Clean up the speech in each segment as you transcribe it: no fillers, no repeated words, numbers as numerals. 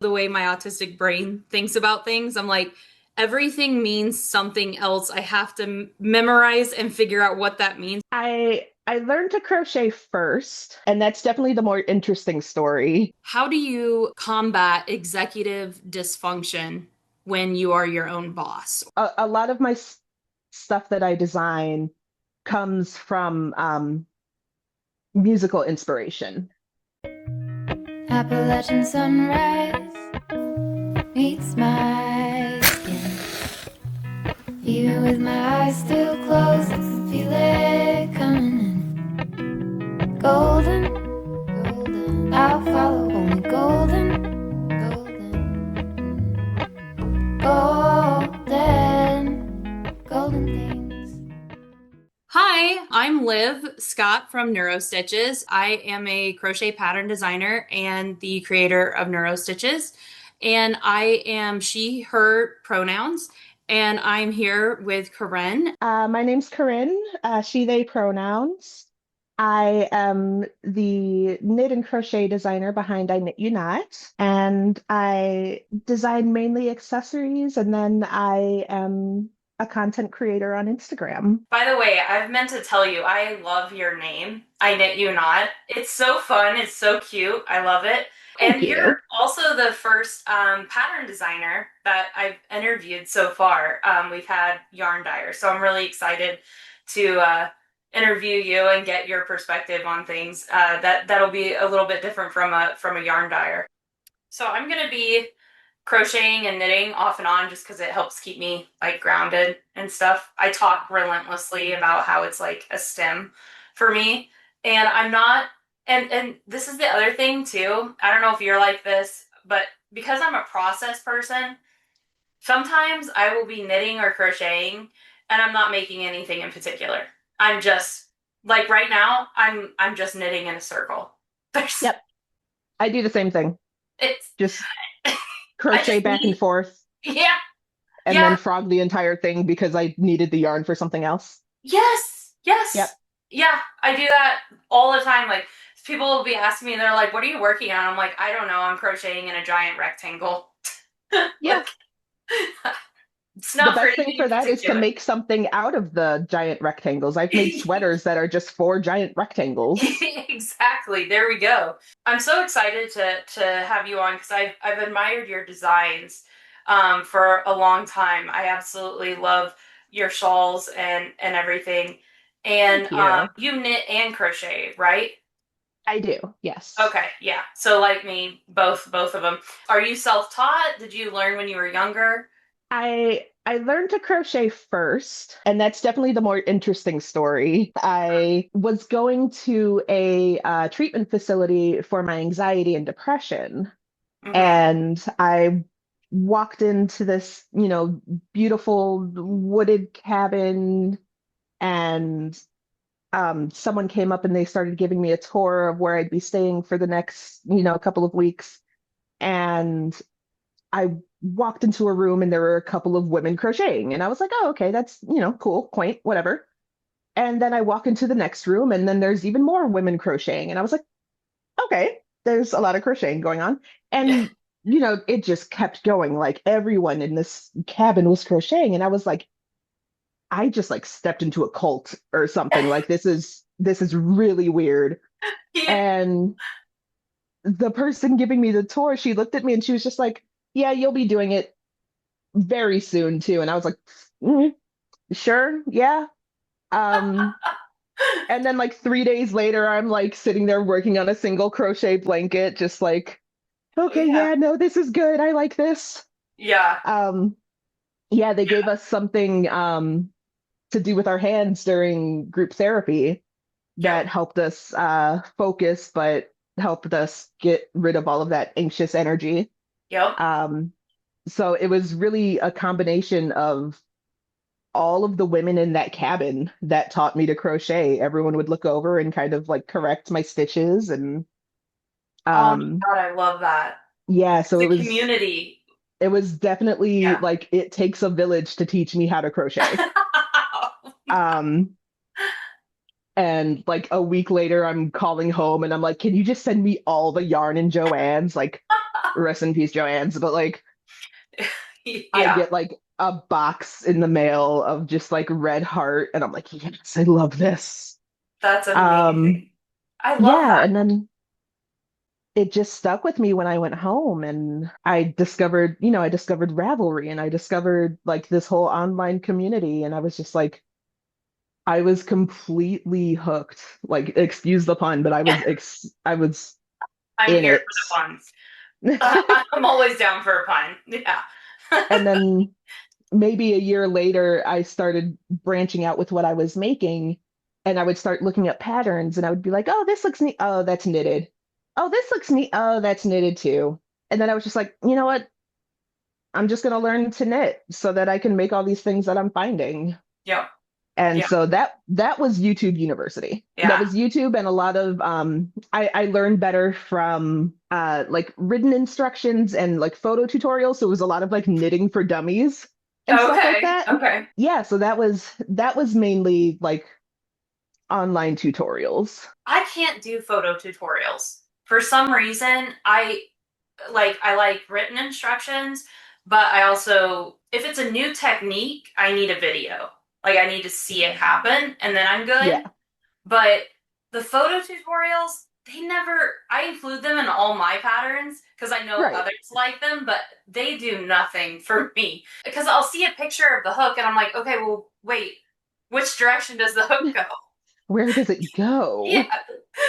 The way my autistic brain thinks about things, I'm like, everything means something else. I have to memorize and figure out what that means. I learned to crochet first, and that's definitely the more interesting story. How do you combat executive dysfunction when you are your own boss? A lot of my stuff that I design comes from musical inspiration. Appalachian sunrise meets my skin. Even with my eyes still closed, I can feel it coming in. Golden, golden, I'll follow only golden, golden, golden things. Hi, I'm Liv Scott from NeuroStitches. I am a crochet pattern designer and the creator of NeuroStitches. And I am she, her pronouns. And I'm here with Corinne. My name's Corin, she, they pronouns. I am the knit and crochet designer behind iknituknot, and I design mainly accessories, and then I am a content creator on Instagram. By the way, I've meant to tell you, I love your name. I knit you not. It's so fun. It's so cute. I love it. Thank And you're you. also the first pattern designer that I've interviewed so far. We've had yarn dyer, so I'm really excited to interview you and get your perspective on things. That'll be a little bit different from a yarn dyer. So I'm gonna be crocheting and knitting off and on just because it helps keep me like grounded and stuff. I talk relentlessly about how it's like a stem for me, and I'm not. And this is the other thing too. I don't know if you're like this, but because I'm a process person, sometimes I will be knitting or crocheting and I'm not making anything in particular. I'm just like right now I'm just knitting in a circle. There's Yep, I do the same thing. it's Just I crochet just back and need forth yeah. and Yeah. then frog the entire thing because I needed the yarn for something else. Yes. Yep. Yes. Yeah, I do that all the time. Like people will be asking me, they're like, "What are you working on?" I'm like, "I don't know. I'm crocheting in a giant rectangle." Yeah. Like it's The not for best thing anything for in that is to particular. make something out of the giant rectangles. I've made sweaters that are just four giant rectangles. Exactly. There we go. I'm so excited to have you on because I've admired your designs for a long time. I absolutely love your shawls and everything. And Thank you. you knit and crochet, right? I do, yes. Okay, yeah. So like me, both of them. Are you self-taught? Did you learn when you were younger? I learned to crochet first, and that's definitely the more interesting story. I was going to a treatment facility for my anxiety and depression, Mm-hmm. and I walked into this, beautiful wooded cabin, and someone came up and they started giving me a tour of where I'd be staying for the next, couple of weeks. And I walked into a room and there were a couple of women crocheting. And I was like, oh, okay, that's, cool, quaint, whatever. And then I walk into the next room and then there's even more women crocheting. And I was like, okay, there's a lot of crocheting going on. And, it just kept going. Like everyone in this cabin was crocheting. And I was like, I just like stepped into a cult or something. Like this is really weird. Yeah. And the person giving me the tour, she looked at me and she was just like, "Yeah, you'll be doing it very soon too." And I was like, "Mm, sure, yeah." Um, and then like 3 days later, I'm like sitting there working on a single crochet blanket, just like, Oh okay, yeah. yeah, no, this is good. I like this. Yeah. Um, yeah, they gave Yeah. us something to do with our hands during group therapy Yep. that helped us focus, but helped us get rid of all of that anxious energy. Yep. Um, so it was really a combination of all of the women in that cabin that taught me to crochet. Everyone would look over and kind of like correct my stitches and Oh um my God, I love that. yeah, It's so a community. it was definitely Yeah. like it takes a village to teach me how to crochet. Um and like a week later I'm calling home and I'm like, "Can you just send me all the yarn in Joann's?" Like rest in peace, Joanne's, but like I Yeah, get like a box in the mail of just like red heart, and I'm like, yes, I love this. that's Um, amazing. I love yeah, that. and then it just stuck with me when I went home and I discovered Ravelry and I discovered like this whole online community, and I was just like, I was completely hooked. Like, excuse the pun, but I was I'm in here it. for the puns. I'm always down for a pun. Yeah. And then maybe a year later, I started branching out with what I was making, and I would start looking at patterns, and I would be like, "Oh, this looks neat. Oh, that's knitted. Oh, this looks neat. Oh, that's knitted too." And then I was just like, you know what? I'm just going to learn to knit so that I can make all these things that I'm finding. Yep. And Yeah. so that was YouTube University. That Yeah. was YouTube, and a lot of I learned better from like written instructions and like photo tutorials. So it was a lot of like knitting for dummies and stuff like Okay. that. Okay. Yeah, so that was mainly like online tutorials. I can't do photo tutorials. For some reason, I like written instructions, but I also if it's a new technique, I need a video. Like I need to see it happen and then I'm Yeah, good. But the photo tutorials, I include them in all my patterns because I know right. others like them, but they do nothing for me. Because I'll see a picture of the hook and I'm like, okay, well, wait, which direction does the hook go? Where does it Yeah. go?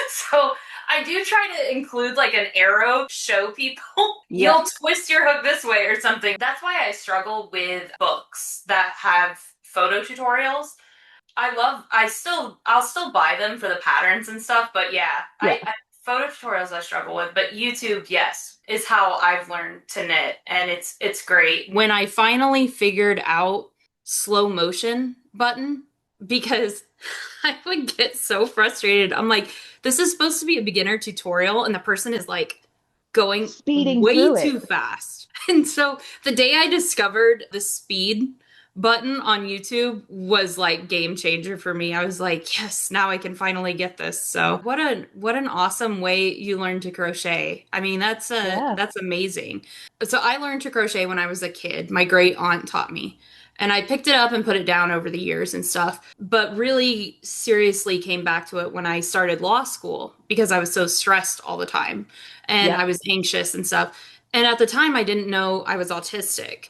So I do try to include like an arrow to show people you'll Yep. twist your hook this way or something. That's why I struggle with books that have photo tutorials. I'll still buy them for the patterns and stuff, but yeah, Yeah. I photo tutorials I struggle with, but YouTube, yes, is how I've learned to knit, and it's great. When I finally figured out slow motion button, because I would get so frustrated. I'm like, this is supposed to be a beginner tutorial, and the person is like going Speeding way through too it. fast. And so the day I discovered the speed button on YouTube was like game changer for me. I was like, yes, now I can finally get this. So what an awesome way you learn to crochet. I mean, Yeah. that's amazing. So I learned to crochet when I was a kid. My great aunt taught me. And I picked it up and put it down over the years and stuff, but really seriously came back to it when I started law school because I was so stressed all the time and I Yep. was anxious and stuff. And at the time, I didn't know I was autistic.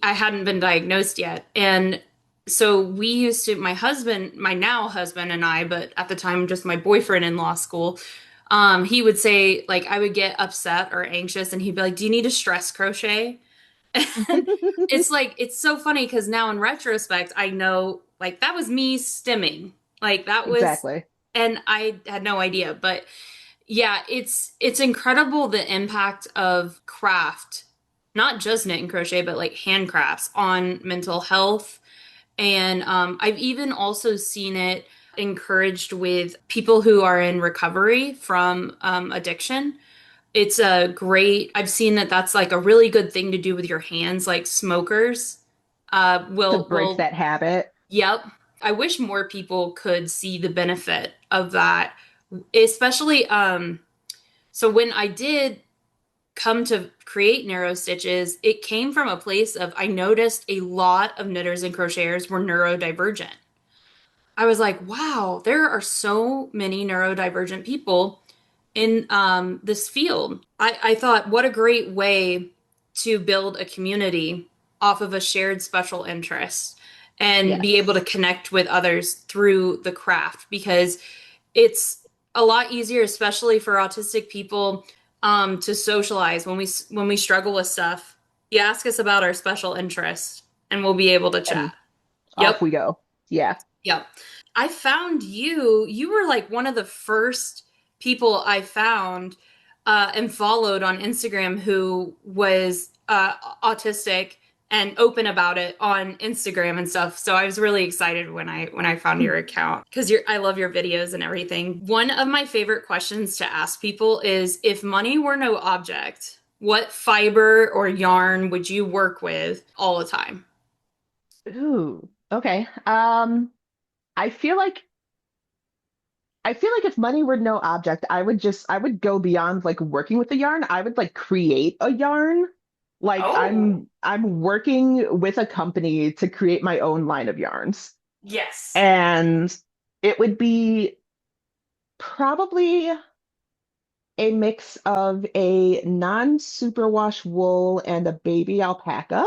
I hadn't been diagnosed yet. And so we used to, my husband, my now husband and I, but at the time just my boyfriend in law school, he would say, like, I would get upset or anxious, and he'd be like, "Do you need to stress crochet?" And it's like, it's so funny because now in retrospect, I know, like, that was me stimming. Like, that was, Exactly. and I had no idea. But yeah, it's incredible the impact of craft, not just knit and crochet, but like handcrafts on mental health. And I've even also seen it encouraged with people who are in recovery from addiction. It's a great, I've seen that that's like a really good thing to do with your hands, like smokers To break will, that habit. yep. I wish more people could see the benefit of that, especially so when I did come to create NeuroStitches, it came from a place of I noticed a lot of knitters and crocheters were neurodivergent. I was like, wow, there are so many neurodivergent people in this field. I thought, what a great way to build a community off of a shared special interest and be able to Yes. connect with others through the craft because it's a lot easier, especially for autistic people, to socialize when we struggle with stuff. You ask us about our special interest, and we'll be able to chat. And off Yep, we go. Yeah. yep. I found you. You were like one of the first people I found and followed on Instagram who was autistic and open about it on Instagram and stuff. So I was really excited when I found your account because I love your videos and everything. One of my favorite questions to ask people is if money were no object, what fiber or yarn would you work with all the time? Ooh. Okay. I feel like I feel like if money were no object, I would go beyond like working with the yarn. I would like create a yarn. Like Oh, I'm working with a company to create my own line of yarns. yes. And it would be probably a mix of a non-superwash wool and a baby alpaca,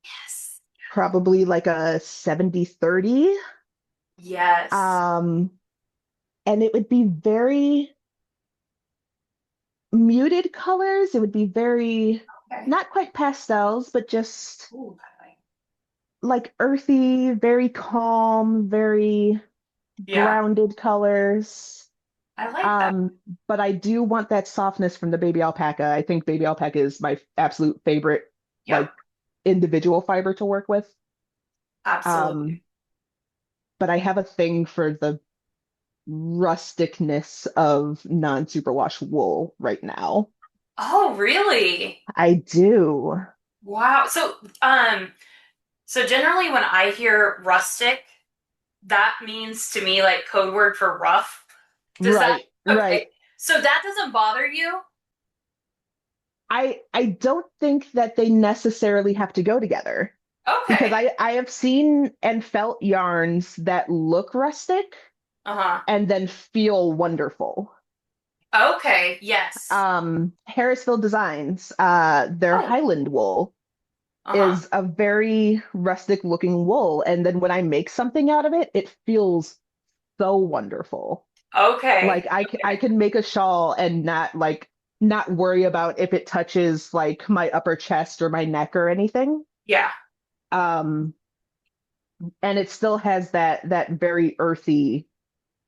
Yes. probably like a 70/30. Yes. Um, and it would be very muted colors. It would be very, Okay. not quite pastels, but just Ooh, like earthy, very calm, very yeah, grounded colors. I like that. Um, but I do want that softness from the baby alpaca. I think baby alpaca is my absolute favorite, Yep, like individual fiber to work with. Um, absolutely. but I have a thing for the rusticness of non-superwash wool right now. Oh, really? I do. Wow. So generally when I hear rustic, that means to me like code word for rough. Does that Right, okay? right. So that doesn't bother you? I don't think that they necessarily have to go together because Okay. I have seen and felt yarns that look rustic Uh-huh. and then feel wonderful. Okay, yes. Harrisville Designs, their Oh, Highland wool uh-huh. is a very rustic looking wool, and then when I make something out of it, it feels so wonderful. Like Okay. I can make a shawl and not worry about if it touches like my upper chest or my neck or anything. Yeah, Um, and it still has that very earthy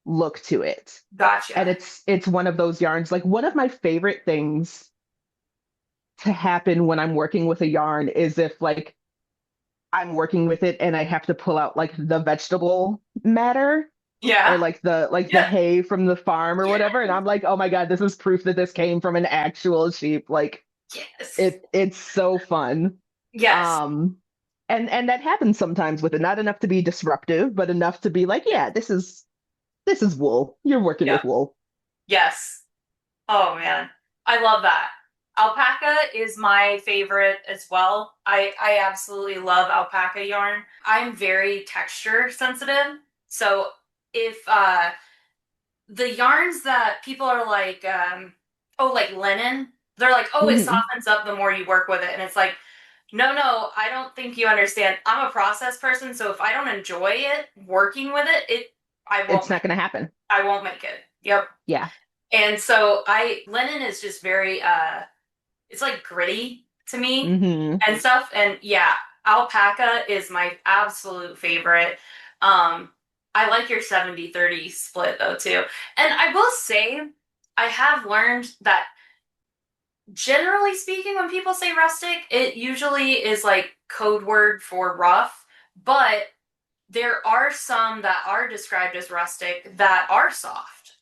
look to it. And gotcha. it's one of those yarns. Like one of my favorite things to happen when I'm working with a yarn is if like I'm working with it and I have to pull out like the vegetable matter or Yeah. like the Yeah. hay from the farm or whatever, and I'm like, oh my God, this is proof that this came from an actual sheep. Like Yes. it's so fun. Yes. Um and that happens sometimes with it, not enough to be disruptive, but enough to be like, yeah, this is wool. You're working Yep. with wool. Yes. Oh man, I love that. Alpaca is my favorite as well. I absolutely love alpaca yarn. I'm very texture sensitive. So if the yarns that people are like oh like linen, they're like, "Oh, it Hmm. softens up the more you work with it." And it's like, "No, no, I don't think you understand. I'm a process person, so if I don't enjoy it working with it, I It's won't not make going to happen. I won't make it." Yep. Yeah. And so I linen is just very it's like gritty to me Hmm. and stuff. And yeah, alpaca is my absolute favorite. Um I like your 70/30 split though too. And I will say I have learned that generally speaking when people say rustic, it usually is like code word for rough, but there are some that are described as rustic that are soft,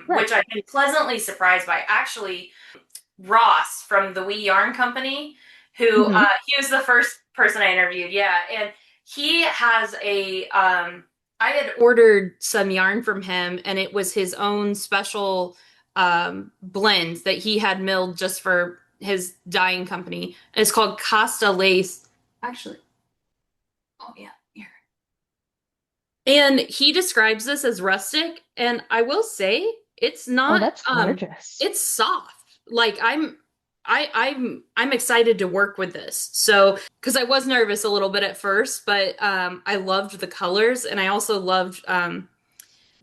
which Right. I've been pleasantly surprised by. Actually, Ross from the We Yarn Company, who Hmm. he was the first person I interviewed. Yeah, and he has a. I had ordered some yarn from him, and it was his own special blend that he had milled just for his dyeing company. It's called Costa Lace. Actually, oh yeah, here. And he describes this as rustic, and I will say it's Oh, not that's gorgeous. it's soft. Like I'm excited to work with this. So, because I was nervous a little bit at first, but I loved the colors and I also loved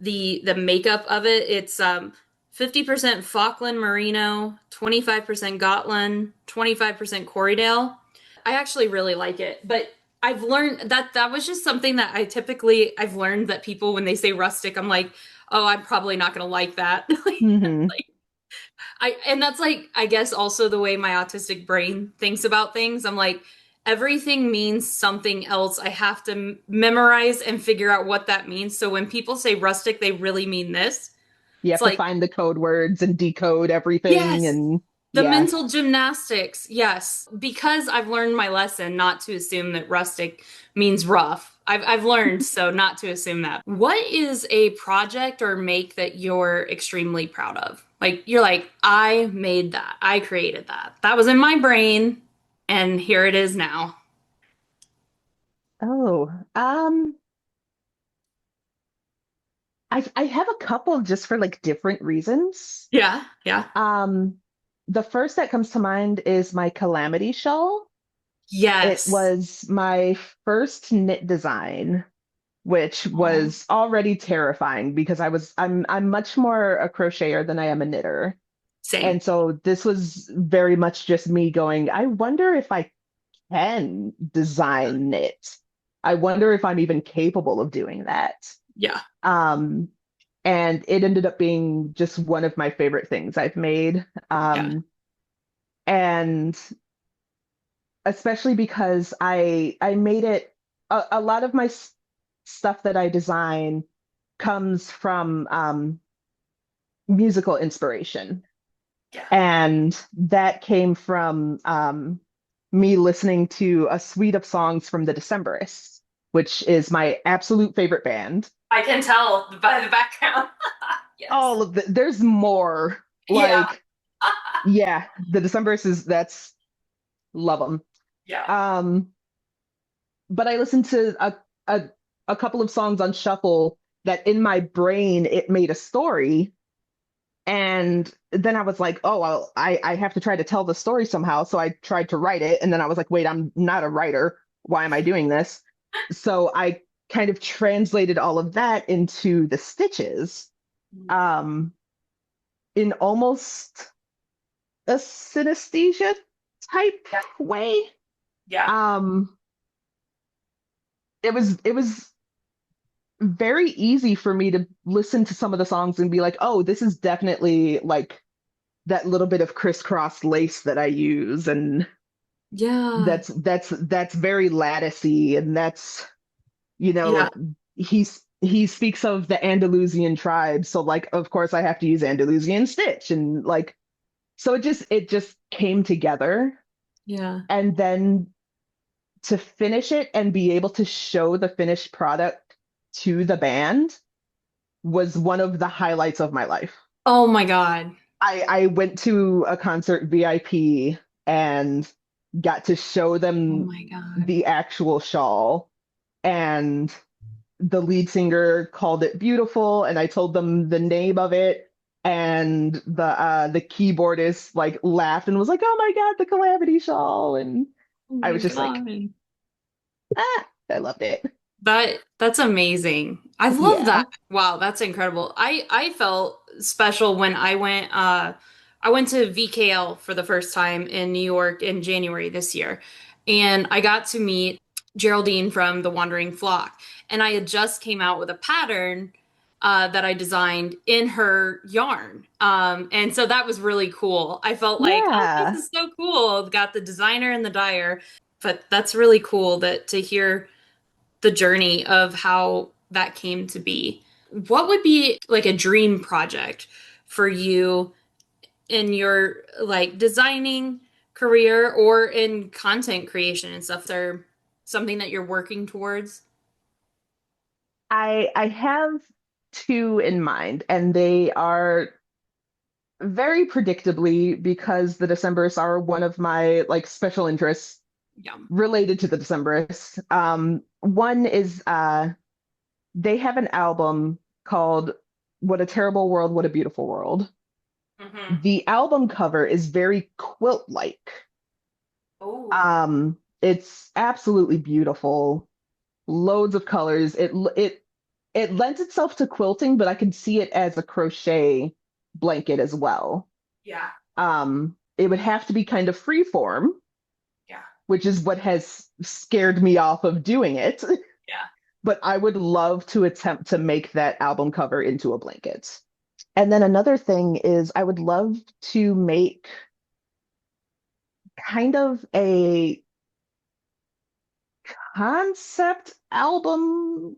the makeup of it. It's 50% Falkland Merino, 25% Gotland, 25% Corriedale. I actually really like it, but I've learned that that was just something that I've learned that people when they say rustic, I'm like, oh, I'm probably not gonna like that. Hmm. Like I and that's like I guess also the way my autistic brain thinks about things. I'm like everything means something else. I have to memorize and figure out what that means. So when people say rustic, they really mean this. You It's have to like, find the code words and decode everything yes, and The Yeah. mental gymnastics, yes, because I've learned my lesson not to assume that rustic means rough. I've learned so not to assume that. What is a project or make that you're extremely proud of? Like you're like, I made that. I created that. That was in my brain and here it is now. Oh, I have a couple just for like different reasons. Yeah, yeah. Um, the first that comes to mind is my Calamity shawl. It Yes. was my first knit design, which Oh, was already terrifying because I'm much more a crocheter than I am a knitter. same. And so this was very much just me going, I wonder if I can design knit. I wonder if I'm even capable of doing that. Yeah, Um, and it ended up being just one of my favorite things I've made. yeah. And especially because I made it a lot of my stuff that I design comes from musical inspiration. Yeah. And that came from me listening to a suite of songs from the Decemberists, which is my absolute favorite band. I can tell by the background. Yes. All of there's more. Yeah. Like, yeah, the Decemberists is that's love them. Yeah. Um, but I listened to a a couple of songs on shuffle that in my brain it made a story. And then I was like, oh, well, I have to try to tell the story somehow. So I tried to write it. And then I was like, wait, I'm not a writer. Why am I doing this? So I kind of translated all of that into the stitches um, in almost a synesthesia type Yeah. way. Yeah. Um, it was very easy for me to listen to some of the songs and be like, oh, this is definitely like that little bit of crisscross lace that I use, and Yeah. that's very latticey, and that's you Yeah. know he speaks of the Andalusian tribe, so like of course I have to use Andalusian stitch, and like so it just came together, Yeah. and then to finish it and be able to show the finished product to the band was one of the highlights of my life. Oh my God. I went to a concert VIP and got to show Oh them my God. the actual shawl, and the lead singer called it beautiful, and I told them the name of it, and the keyboardist like laughed and was like, "Oh my God, the Calamity shawl!" And Oh I my was just like, God. I loved it. That's amazing. I love Yeah, that. Wow, that's incredible. I felt special when I went to VKL for the first time in New York in January this year. And I got to meet Geraldine from The Wandering Flock. And I had just came out with a pattern that I designed in her yarn. And so that was really cool. I felt like, oh, this yeah. is so cool. Got the designer and the dyer. But that's really cool that to hear the journey of how that came to be. What would be like a dream project for you in your like designing career or in content creation and stuff? Is there something that you're working towards? I have two in mind, and they are very predictably because the Decemberists are one of my like special interests Yeah. related to the Decemberists. One is they have an album called What a Terrible World, What a Beautiful World. Mm-hmm. The album cover is very quilt-like. Oh, It's absolutely beautiful, loads of colors. It lends itself to quilting, but I can see it as a crochet blanket as well. yeah, It would have to be kind of free form, yeah, which is what has scared me off of doing it. yeah. But I would love to attempt to make that album cover into a blanket. And then another thing is I would love to make kind of a concept album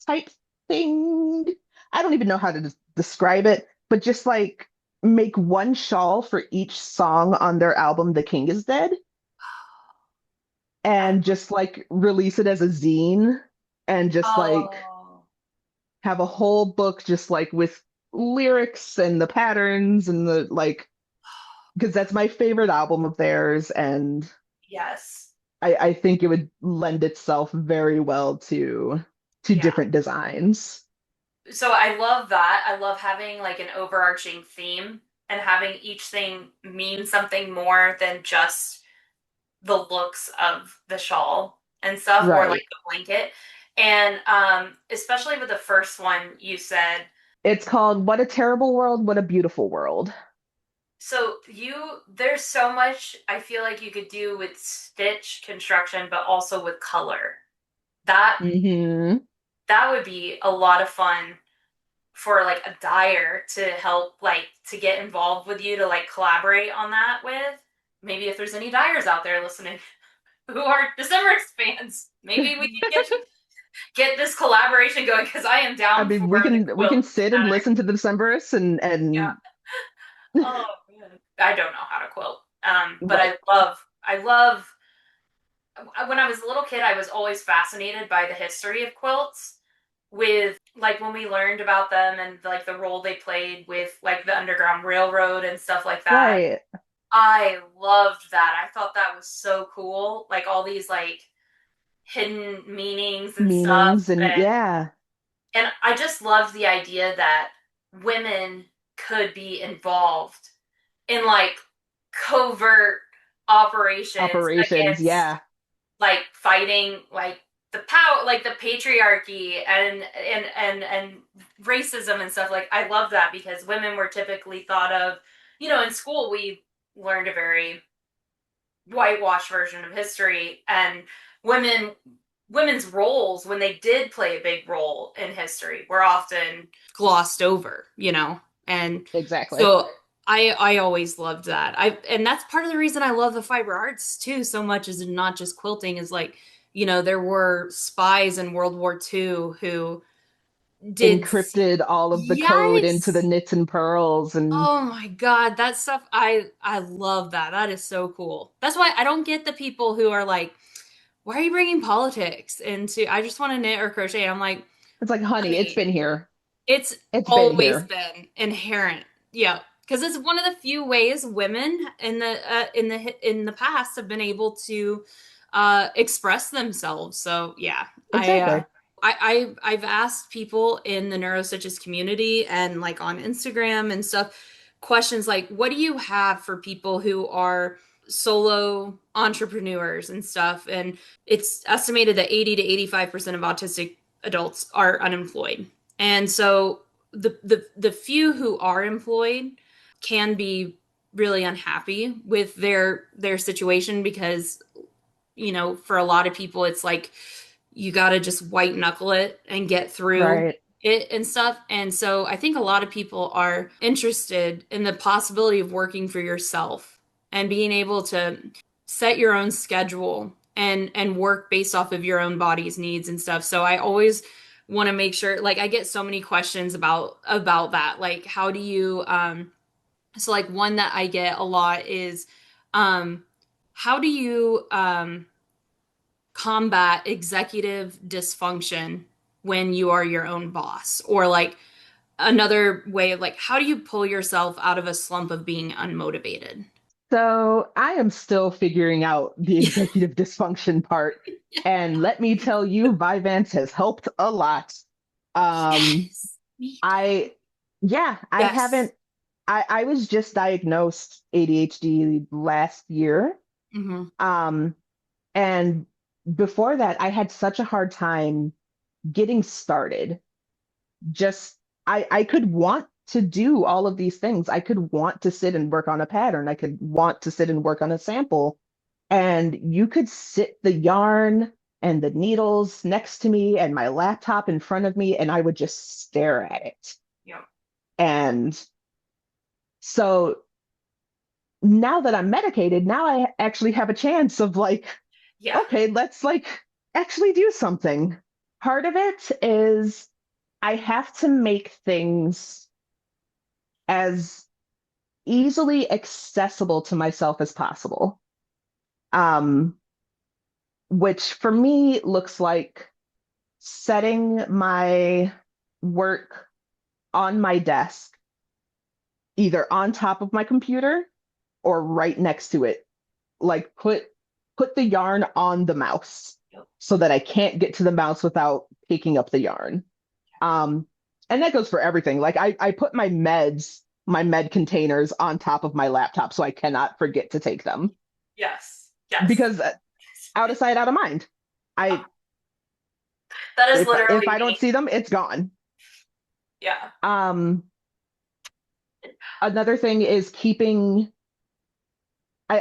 type thing. I don't even know how to describe it, but just like make one shawl for each song on their album The King is Dead, I, and just like release it as a zine, and just like oh, have a whole book just like with lyrics and the patterns and the like, because that's my favorite album of theirs, and yes. I think it would lend itself very well to Yeah. different designs. So I love that. I love having like an overarching theme and having each thing mean something more than just the looks of the shawl and stuff or like Right. the blanket. And especially with the first one you said, It's called What a Terrible World, What a Beautiful World. so there's so much I feel like you could do with stitch construction, but also with color. That Hmm. that would be a lot of fun for like a dyer to help like to get involved with you to like collaborate on that with. Maybe if there's any dyers out there listening who are Decemberist fans, maybe we can get this collaboration going because I am I down for mean, the we can quilt sit and pattern. listen to the Decemberists Yeah. and Oh man. I don't know how to quilt. But right. I love when I was a little kid, I was always fascinated by the history of quilts with like when we learned about them and like the role they played with like the Underground Railroad and stuff like that. Right. I loved that. I thought that was so cool. Like all these like hidden meanings and stuff. Meanings and yeah, And I just loved the idea that women could be involved in like covert operations operations, against yeah, like fighting like the power like the patriarchy and racism and stuff. Like I love that because women were typically thought of, in school we learned a very whitewashed version of history, and women women's roles when they did play a big role in history were often glossed over, and exactly. so I always loved that. And that's part of the reason I love the fiber arts too so much, is not just quilting, is like, there were spies in World War II who did. Encrypted all of the code into the Yes. knits and pearls and Oh my God, that stuff I love that. That is so cool. That's why I don't get the people who are like, why are you bringing politics into, I just want to knit or crochet. I'm like, it's like, honey, it's honey, been here. it's It's been always here. been inherent. Yeah, because it's one of the few ways women in the past have been able to express themselves. So yeah, Exactly. I've asked people in the NeuroStitches community and like on Instagram and stuff questions like, what do you have for people who are solo entrepreneurs and stuff? And it's estimated that 80 to 85% of autistic adults are unemployed. And so the few who are employed can be really unhappy with their situation because, for a lot of people it's like you got to just white knuckle it and get through Right. it and stuff. And so I think a lot of people are interested in the possibility of working for yourself and being able to set your own schedule and work based off of your own body's needs and stuff. So I always want to make sure, like I get so many questions about that. Like how do you so like one that I get a lot is um how do you combat executive dysfunction when you are your own boss? Or like another way of like, how do you pull yourself out of a slump of being unmotivated? So I am still figuring out the executive dysfunction part. And let me tell you, Vyvanse has helped a lot. Um, Yes, me too. I, yeah, I Yes. haven't, I was just diagnosed ADHD last year. Hmm. Um, and before that, I had such a hard time getting started. Just, I could want to do all of these things. I could want to sit and work on a pattern. I could want to sit and work on a sample. And you could sit the yarn and the needles next to me and my laptop in front of me, and I would just stare at it. Yep. And so now that I'm medicated, now I actually have a chance of like, Yeah. okay, let's like actually do something. Part of it is I have to make things as easily accessible to myself as possible. Um, which for me looks like setting my work on my desk, either on top of my computer or right next to it. Like put the yarn on the mouse so that I can't get to the mouse without picking up the yarn. Um, and that goes for everything. Like I put my med containers on top of my laptop so I cannot forget to take them Yes. Yes. because out of sight, out of mind. I That is if literally I don't me. see them, it's gone. Yeah. Um, Another thing is keeping.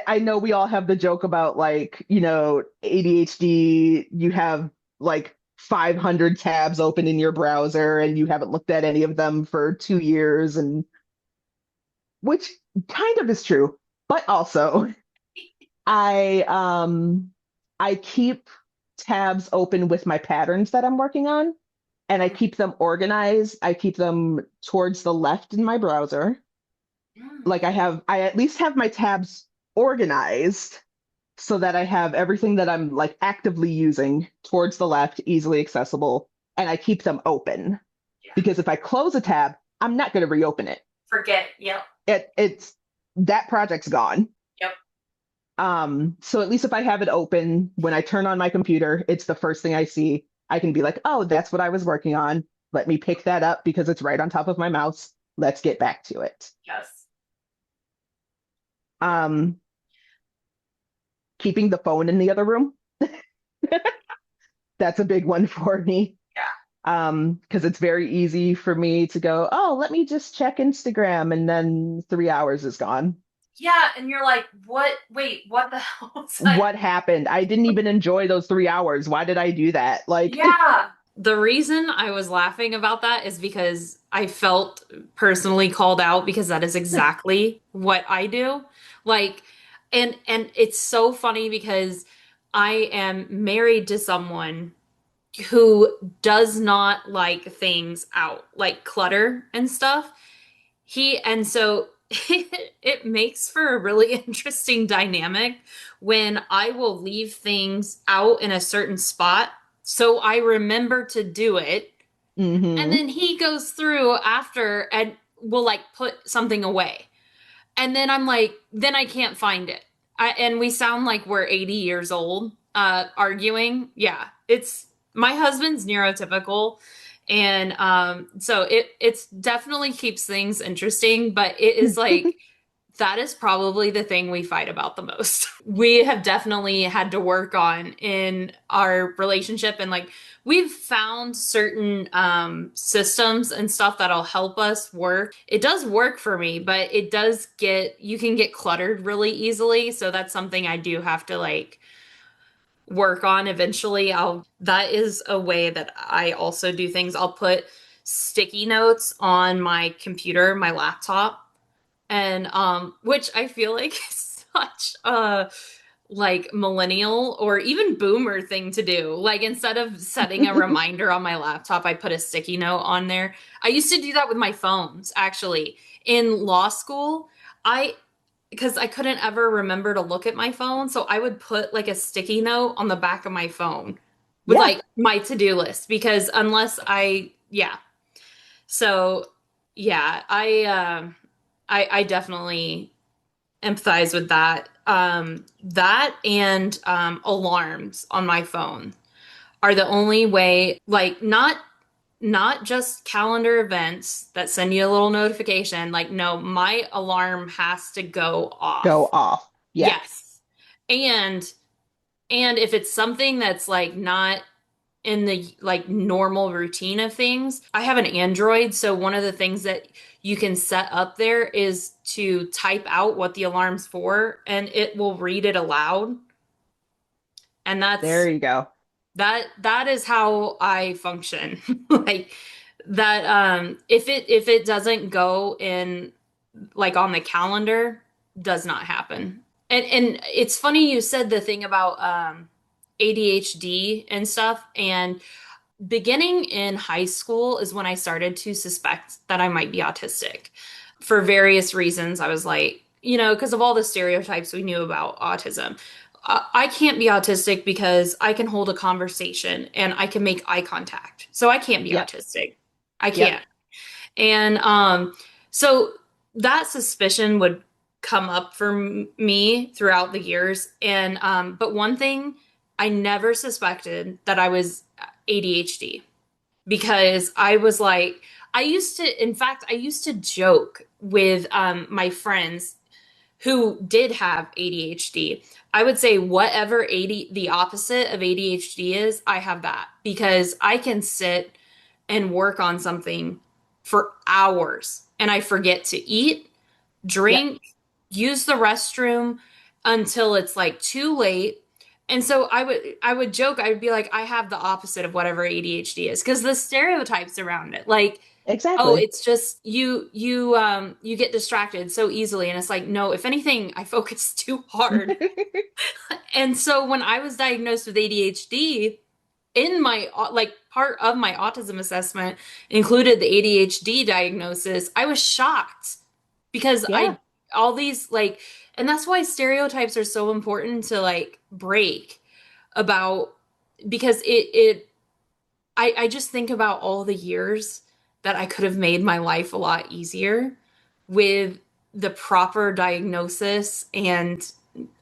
I know we all have the joke about like, ADHD, you have like 500 tabs open in your browser and you haven't looked at any of them for 2 years, and which kind of is true, but also I keep tabs open with my patterns that I'm working on, and I keep them organized. I keep them towards the left in my browser. Mm. Like I at least have my tabs organized so that I have everything that I'm like actively using towards the left, easily accessible, and I keep them open Yeah. because if I close a tab, I'm not going to reopen it. Forget. Yep. It's that project's gone. Yep. So at least if I have it open, when I turn on my computer, it's the first thing I see. I can be like, oh, that's what I was working on. Let me pick that up because it's right on top of my mouse. Let's get back to it. Yes. Um, Keeping the phone in the other room. That's a big one for me. Yeah. Because it's very easy for me to go, oh, let me just check Instagram, and then 3 hours is gone. Yeah, and you're like, what? Wait, what the hell was I? What happened? I didn't even enjoy those 3 hours. Why did I do that? Like, Yeah. The reason I was laughing about that is because I felt personally called out because that is exactly what I do. Like, and it's so funny because I am married to someone who does not like things out, like clutter and stuff. And so it makes for a really interesting dynamic when I will leave things out in a certain spot so I remember to do it. And mhm. then he goes through after and will like put something away. And then I'm like, then I can't find it. And we sound like we're 80 years old, arguing. Yeah, it's my husband's neurotypical. And so it's definitely keeps things interesting, but it is like that is probably the thing we fight about the most. We have definitely had to work on in our relationship, and like we've found certain systems and stuff that'll help us work. It does work for me, but you can get cluttered really easily. So that's something I do have to like work on eventually. That is a way that I also do things. I'll put sticky notes on my computer, my laptop, and which I feel like is such a like millennial or even boomer thing to do. Like instead of setting a reminder on my laptop, I put a sticky note on there. I used to do that with my phones actually. In law school, I because I couldn't ever remember to look at my phone, so I would put like a sticky note on the back of my phone with Yeah, like my to-do list because unless I yeah. So yeah, I definitely empathize with that. That and alarms on my phone are the only way, like not just calendar events that send you a little notification. Like, no, my alarm has to go go off. off. Yeah. Yes. And and if it's something that's like not in the like normal routine of things. I have an Android, so one of the things that you can set up there is to type out what the alarm's for and it will read it aloud. And There you go. that is how I function. Like that if it doesn't go in like on the calendar, does not happen. And it's funny you said the thing about ADHD and stuff, and beginning in high school is when I started to suspect that I might be autistic. for various reasons, I was like, because of all the stereotypes we knew about autism. I can't be autistic because I can hold a conversation and I can make eye contact. So I can't be Yep. autistic. I Yep. can't. And so that suspicion would come up for me throughout the years. And but one thing, I never suspected that I was ADHD because I was like, in fact, I used to joke with my friends who did have ADHD. I would say whatever the opposite of ADHD is, I have that because I can sit and work on something for hours and I forget to eat, Yep. drink, use the restroom until it's like too late. And so I would joke, I would be like, I have the opposite of whatever ADHD is because the stereotypes around it, like, oh, Exactly. it's just you get distracted so easily. And it's like, no, if anything, I focus too hard. And so when I was diagnosed with ADHD, in my like part of my autism assessment included the ADHD diagnosis, I was shocked because Yeah. I all these like and that's why stereotypes are so important to like break about because I just think about all the years that I could have made my life a lot easier with the proper diagnosis and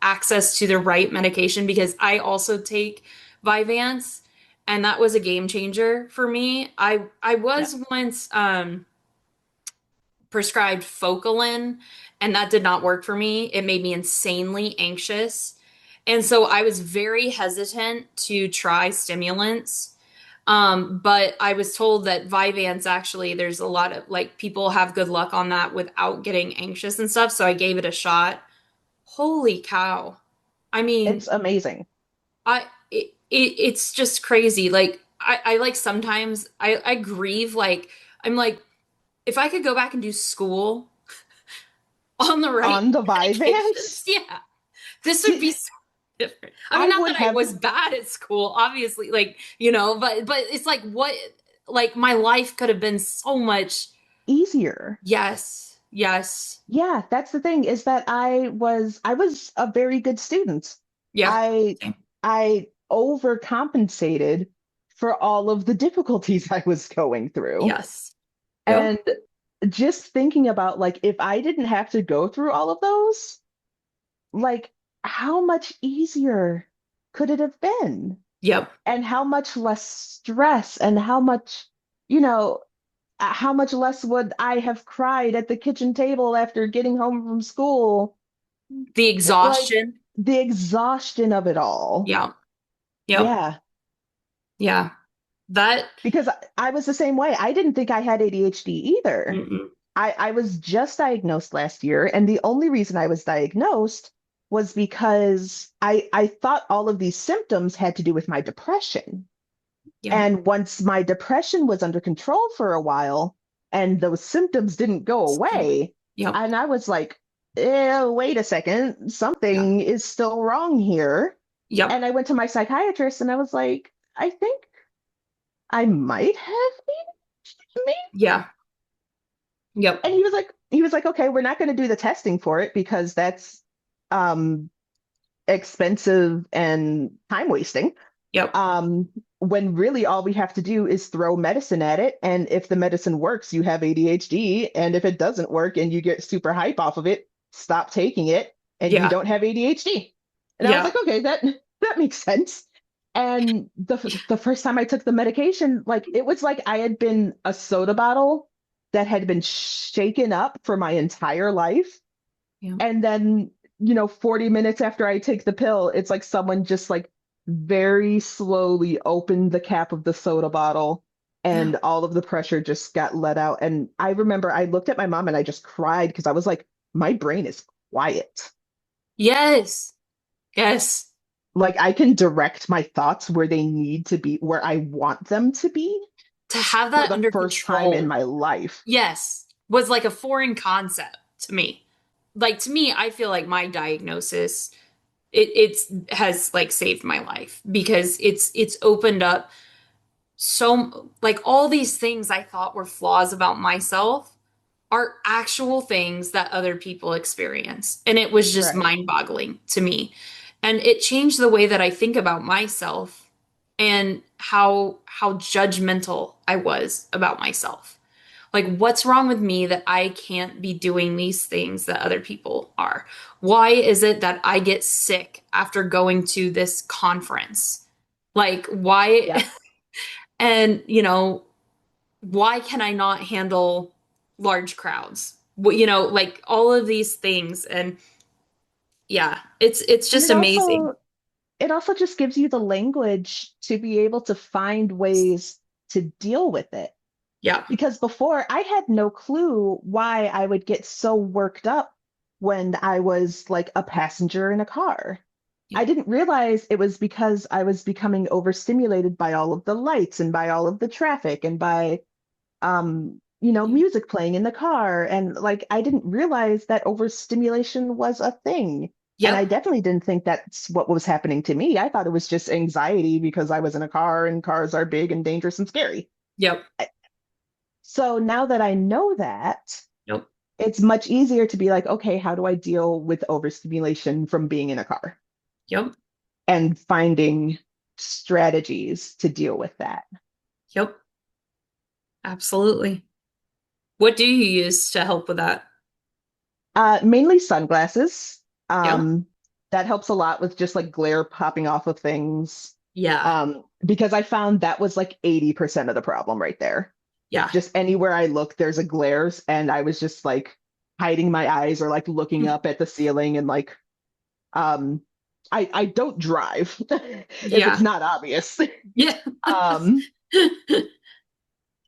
access to the right medication because I also take Vyvanse and that was a game changer for me. I Yep. was once prescribed Focalin and that did not work for me. It made me insanely anxious. And so I was very hesitant to try stimulants. But I was told that Vyvanse actually, there's a lot of like people have good luck on that without getting anxious and stuff. So I gave it a shot. Holy cow. I It's mean, amazing. it's just crazy. Like I like sometimes I grieve like I'm like if I could go back and do school on the right On the medications, Vyvanse, yeah, this would see, be so different. I mean, I not would that I have was bad at school, obviously, like, but it's like what like my life could have been so much easier. yes, yes, Yeah, that's the thing is that I was a very good student. yeah, I same. I overcompensated for all of the difficulties I was going through. Yes. Yep. And just thinking about like if I didn't have to go through all of those, like how much easier could it have been? Yep. And how much less stress and how much, you know, how much less would I have cried at the kitchen table after getting home from school? The Like exhaustion. the exhaustion of it all. Yeah. Yep. Yeah, Yeah. That because I was the same way. I didn't think I had ADHD either. mm-mm. I was just diagnosed last year, and the only reason I was diagnosed was because I thought all of these symptoms had to do with my depression. Yeah. And once my depression was under control for a while and those symptoms didn't go away, Yep. and I was like, wait a second, Yeah. something is still wrong here. Yep. And I went to my psychiatrist and I was like, I think I might have me. Yeah. Yep. And he was like, okay, we're not going to do the testing for it because that's um expensive and time wasting. Yep. Um, when really all we have to do is throw medicine at it. And if the medicine works, you have ADHD. And if it doesn't work and you get super hype off of it, stop taking it and you Yeah. don't have ADHD. And I was Yeah. like, okay, that makes sense. And the first time I took the medication, like it was like I had been a soda bottle that had been shaken up for my entire life. Yeah. And then, 40 minutes after I take the pill, it's like someone just like very slowly opened the cap of the soda bottle Yeah. and all of the pressure just got let out. And I remember I looked at my mom and I just cried because I was like, my brain is quiet. Yes. Yes. Like I can direct my thoughts where they need to be, where I want them to be To have for that the under first time in control, my life. yes, was like a foreign concept to me. Like to me, I feel like my diagnosis it's has like saved my life because it's opened up so like all these things I thought were flaws about myself are actual things that other people experience. And it was just Right. mind-boggling to me. And it changed the way that I think about myself and how judgmental I was about myself. Like, what's wrong with me that I can't be doing these things that other people are? Why is it that I get sick after going to this conference? Like, why? Yep. And, why can I not handle large crowds? Like all of these things. And yeah, it's And just amazing. it also just gives you the language to be able to find ways to deal with it. Yeah. Because before I had no clue why I would get so worked up when I was like a passenger in a car. Yep. I didn't realize it was because I was becoming overstimulated by all of the lights and by all of the traffic and by Yep. music playing in the car. And like I didn't realize that overstimulation was a thing. And I Yep. definitely didn't think that's what was happening to me. I thought it was just anxiety because I was in a car and cars are big and dangerous and scary. Yep. So now that I know that, Yep. it's much easier to be like, okay, how do I deal with overstimulation from being in a car Yep. and finding strategies to deal with that? Yep. Absolutely. What do you use to help with that? Mainly sunglasses. Yep. That helps a lot with just like glare popping off of things. Yeah. Because I found that was like 80% of the problem right there. Yeah. Just anywhere I look, there's a glares, and I was just like hiding my eyes or like looking up at the ceiling and like um I don't drive if it's Yeah. not obvious. Yeah. Um,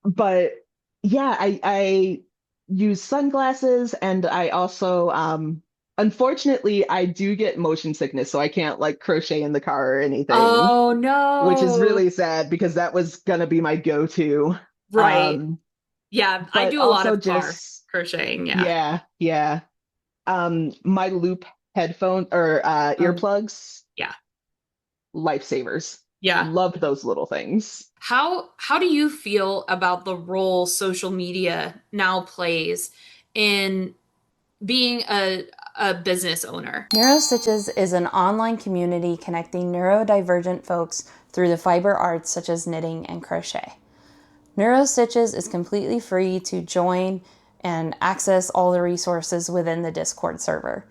but yeah, I use sunglasses, and I also unfortunately I do get motion sickness, so I can't like crochet in the car or anything, Oh which is no. really sad because that was gonna be my go-to. Right. Um, Yeah, I but do a lot also of car just crocheting. Yeah. yeah, yeah. My loop headphone or Oh, earplugs, yeah. lifesavers. Yeah. Loved those little things. How do you feel about the role social media now plays in being a business owner? NeuroStitches is an online community connecting neurodivergent folks through the fiber arts such as knitting and crochet. NeuroStitches is completely free to join and access all the resources within the Discord server.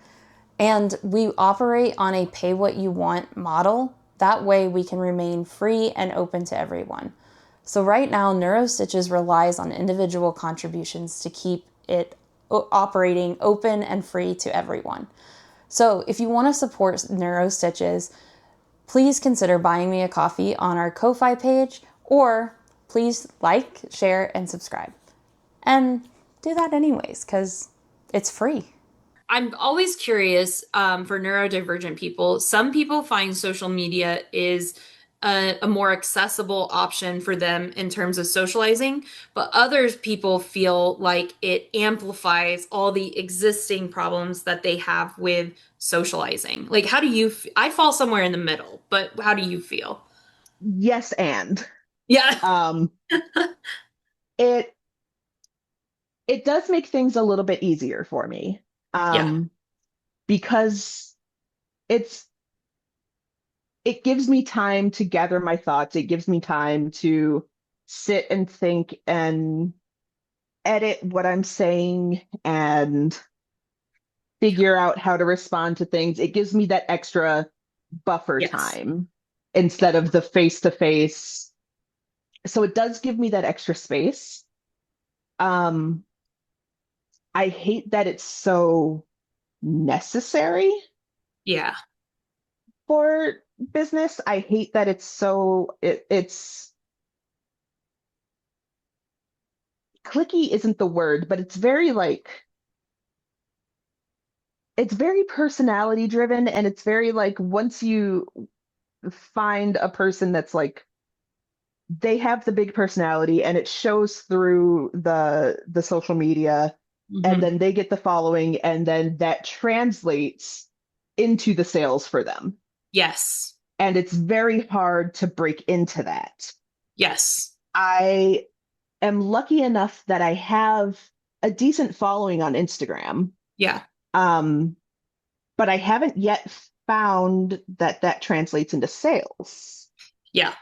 And we operate on a pay what you want model. That way we can remain free and open to everyone. So right now, NeuroStitches relies on individual contributions to keep it operating open and free to everyone. So if you want to support NeuroStitches, please consider buying me a coffee on our Ko-Fi page, or please like, share, and subscribe. And do that anyways, because it's free. I'm always curious for neurodivergent people. Some people find social media is a more accessible option for them in terms of socializing, but other people feel like it amplifies all the existing problems that they have with socializing. Like, how do you? I fall somewhere in the middle, but how do you feel? Yes, and Yeah, um, it it does make things a little bit easier for me. yeah, Um, because it's it gives me time to gather my thoughts. It gives me time to sit and think and edit what I'm saying and figure out how to respond to things. It gives me that extra buffer yes, time instead of the face to face. So it does give me that extra space. Um, I hate that it's so necessary yeah, for business. I hate that it's clicky isn't the word, but it's very personality driven, and it's very like once you find a person that's like they have the big personality and it shows through the social media, and hmm then they get the following, and then that translates into the sales for them, yes, and it's very hard to break into that. yes, I am lucky enough that I have a decent following on Instagram. Yeah. Um, but I haven't yet found that that translates into sales. Yeah.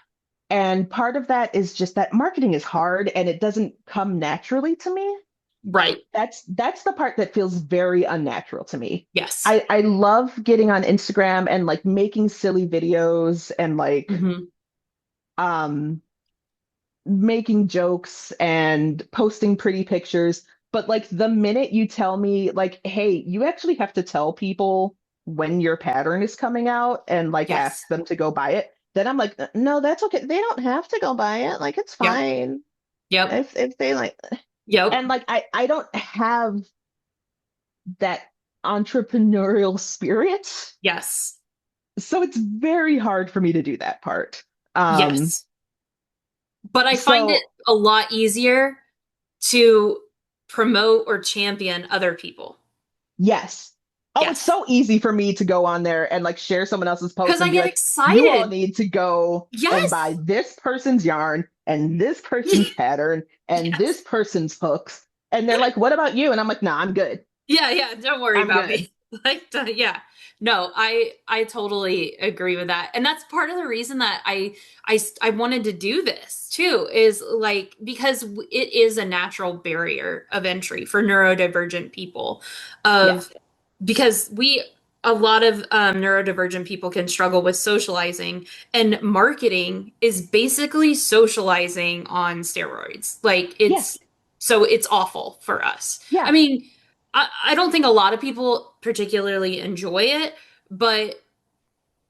And part of that is just that marketing is hard and it doesn't come naturally to me. Right. That's the part that feels very unnatural to me. Yes. I love getting on Instagram and like making silly videos and like Hmm. um making jokes and posting pretty pictures. But like the minute you tell me like, hey, you actually have to tell people when your pattern is coming out and like Yes. ask them to go buy it, then I'm like, no, that's okay. They don't have to go buy it. Like it's Yep. fine. Yep. If they like Yep. and like I don't have that entrepreneurial spirit. Yes. So it's very hard for me to do that part. Yes. But I find it So a lot easier to promote or champion other people. yes. Oh, it's Yes. so easy for me to go on there and like share someone else's post Because and I be get like, you all excited. need to go and buy Yes. this person's yarn and this person's pattern and Yes. this person's hooks. And they're like, what about you? And I'm like, nah, I'm good. Yeah, yeah, don't worry I'm about good. me. Like, yeah. No, I totally agree with that. And that's part of the reason that I wanted to do this too, is like because it is a natural barrier of entry for neurodivergent people Yeah. of because a lot of neurodivergent people can struggle with socializing, and marketing is basically socializing on steroids. Like Yeah. it's awful for us. I Yeah. mean, I don't think a lot of people particularly enjoy it, but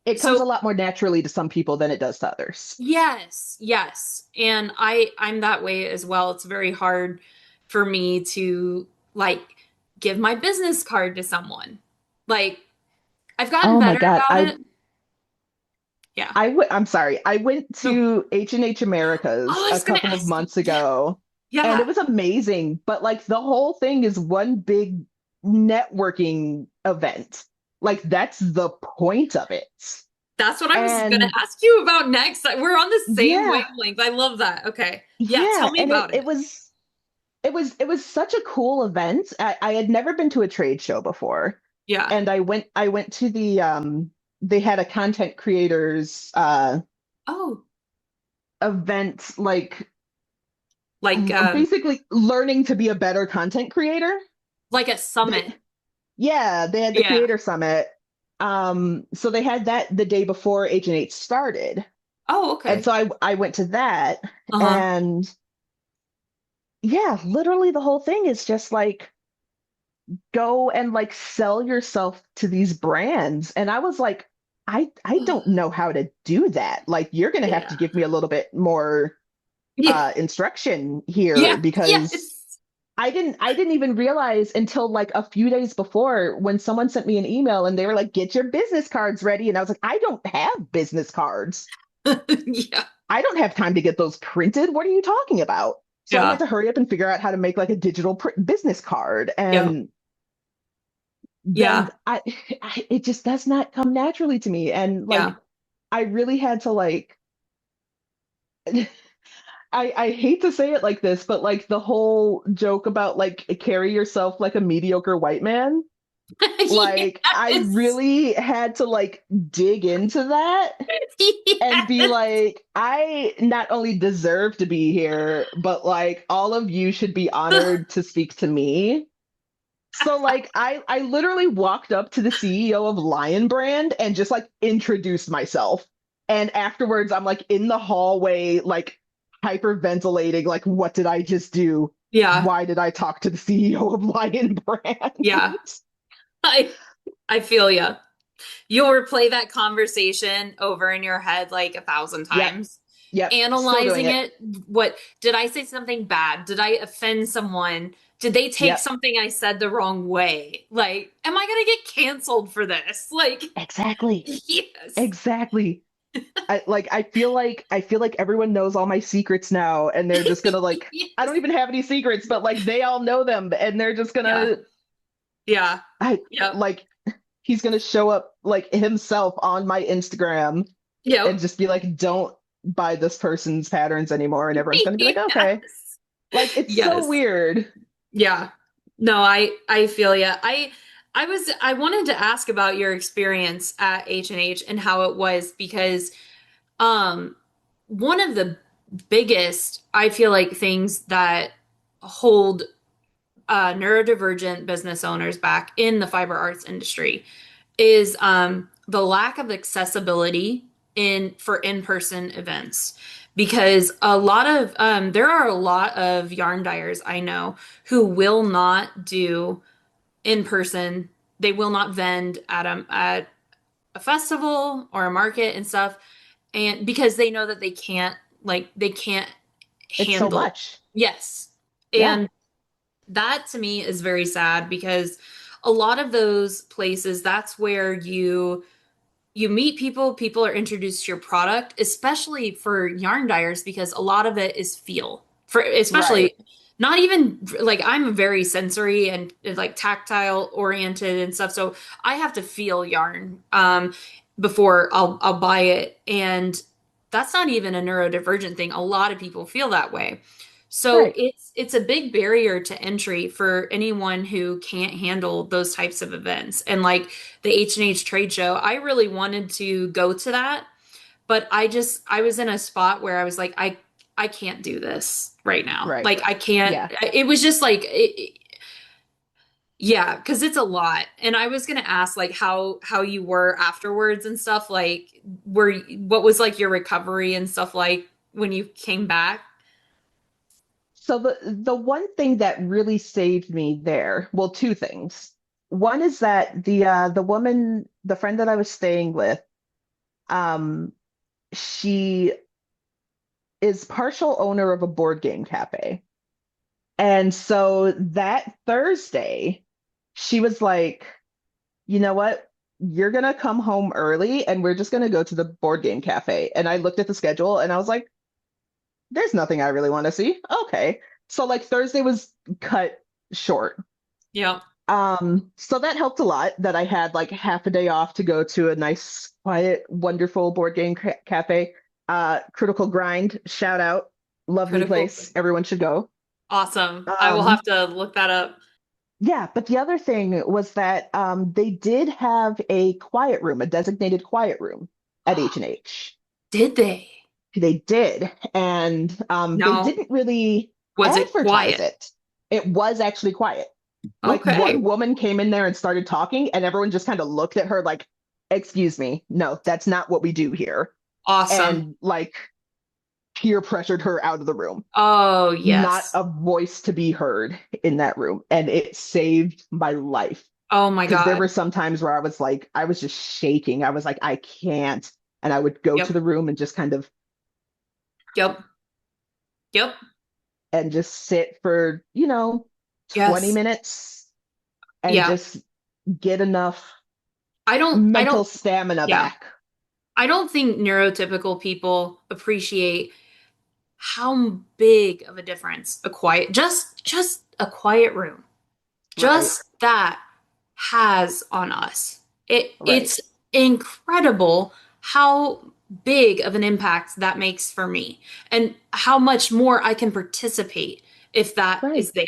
It comes so a lot more naturally to some people than it does to others. yes, yes. And I'm that way as well. It's very hard for me to like give my business card to someone. Like I've gotten Oh my better God. about it. Yeah. I'm sorry. I went No. to H&H Oh, Americas I a was gonna couple of ask you. months Yeah. ago, and it Yeah. was amazing. But like the whole thing is one big networking event. Like that's the point of it. That's what I was gonna And ask you about next. We're on the same yeah, wavelength. I love that. Okay. Yeah, tell yeah. me And about it. it was such a cool event. I had never been to a trade show before. Yeah. And I went to the they had a content creators Oh, event like basically learning to be a better content creator. like a summit. They, yeah, they had the Yeah. creator summit. So they had that the day before H&H started. Oh, And okay. so I went to that Uh-huh. and yeah, literally the whole thing is just like go and like sell yourself to these brands. And I was like, I don't know how to do that. Like you're gonna have to Yeah. give me a little bit more Yeah. instruction here Yeah. because Yes. I didn't even realize until like a few days before when someone sent me an email and they were like, get your business cards ready. And I was like, I don't have business cards. Yeah. I don't have time to get those printed. What are you talking about? So I had Yeah. to hurry up and figure out how to make like a digital business card. Yeah. And then Yeah. it just does not come naturally to me. And Yeah. like, I really had to like, I hate to say it like this, but like the whole joke about like carry yourself like a mediocre white man, like I Yes. really had to like dig into that and be Yes. like, I not only deserve to be here, but like all of you should be honored to speak to me. So like I literally walked up to the CEO of Lion Brand and just like introduced myself. And afterwards I'm like in the hallway like hyperventilating like what did I just do? Yeah. Why did I talk to the CEO of Lion Brand? Yeah. I I feel ya. You'll replay that conversation over in your head like 1,000 Yep, times, yep, still doing analyzing it. it. What did I say something bad? Did I offend someone? Did they take Yep, something I said the wrong way? Like, am I gonna get canceled for this? Like, exactly. yes. Exactly. I feel like everyone knows all my secrets now and they're just gonna like I don't Yes. even have any secrets, but like they all know them and they're just Yeah. gonna Yeah. I Yep. like he's gonna show up like himself on my Instagram and Yep. just be like, don't buy this person's patterns anymore, and everyone's gonna be like, okay. Yes. Like it's so Yes. weird. Yeah. No, I feel ya. I wanted to ask about your experience at H&H and how it was because um one of the biggest I feel like things that hold neurodivergent business owners back in the fiber arts industry is the lack of accessibility in for in-person events because a lot of there are a lot of yarn dyers I know who will not do in person. They will not vend at a festival or a market and stuff, and because they know that they can't It's so handle. much. Yes. Yeah, And that to me is very sad because a lot of those places, that's where you meet people, people are introduced to your product, especially for yarn dyers, because a lot of it is feel. For right. especially not even like I'm very sensory and like tactile oriented and stuff. So I have to feel yarn before I'll buy it. And that's not even a neurodivergent thing. A lot of people feel that way. So Right. it's a big barrier to entry for anyone who can't handle those types of events. And like the H&H trade show, I really wanted to go to that, but I was in a spot where I was like I can't do this right now. Right. Like I can't. Yeah. It was just like yeah, because it's a lot. And I was gonna ask like how you were afterwards and stuff. Like what was like your recovery and stuff like when you came back? So the one thing that really saved me there, well, two things. One is that the woman, the friend that I was staying with, um, she is partial owner of a board game cafe. And so that Thursday, she was like, you know what? You're gonna come home early and we're just gonna go to the board game cafe. And I looked at the schedule and I was like, there's nothing I really want to see. Okay. So like Thursday was cut short. Yeah. So that helped a lot that I had like half a day off to go to a nice, quiet, wonderful board game cafe. Critical Grind, shout out, lovely Critical. place. Everyone should go. Awesome. I will Um, have to look that up. yeah, but the other thing was that they did have a quiet room, a designated quiet room at H&H. Did they? They did, and they No. didn't really Was it advertise quiet? it. It was actually quiet. Like Okay. one woman came in there and started talking, and everyone just kind of looked at her like, "Excuse me, no, that's not what we do here," Awesome. and like peer pressured her out of the room. Oh, Not yes. a voice to be heard in that room, and it saved my life Oh my because there were God. some times where I was like, I was just shaking. I was like, I can't, and I would go to Yep. the room and just kind of Yep. Yep. and just sit for, 20 Yes. minutes and Yeah. just get enough I mental don't, stamina yeah. back. I don't think neurotypical people appreciate how big of a difference a quiet, just a quiet room, Right, just that has on us. right, It's incredible how big of an impact that makes for me and how much more I can participate if that right. is there.